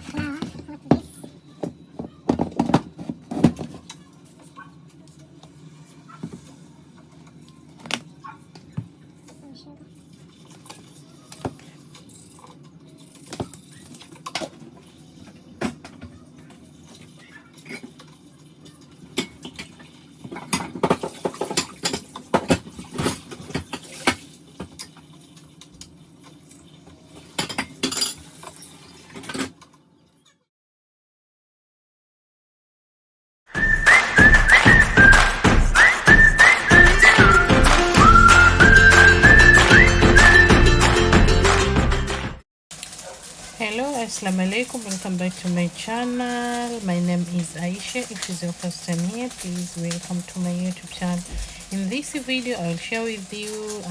flour, not this. Hello, assalamu alaikum, welcome back to my channel. My name is Aisha. If it's your first time here, please welcome to my YouTube channel. In this video I'll share with you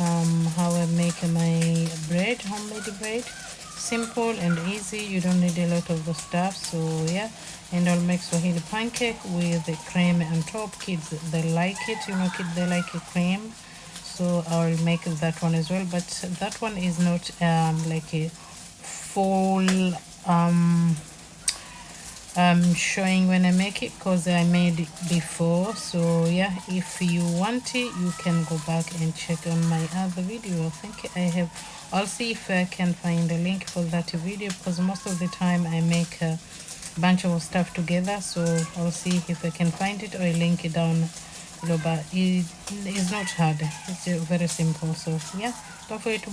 how I make my bread, homemade bread. Simple and easy, you don't need a lot of the stuff. So yeah, and I'll make Swahili pancake with the cream on top. Kids, they like it, kids, they like a cream, so I'll make that one as well. But that one is not like a full showing when I make it, because I made it before. So yeah, if you want it, you can go back and check on my other video. I think I have, I'll see if I can find a link for that video, because most of the time I make a bunch of stuff together. So I'll see if I can find it or link it down below, but it is not hard, it's very simple. So yeah, don't forget to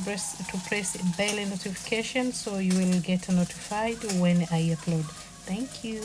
press bell notification so you will get notified when I upload. Thank you.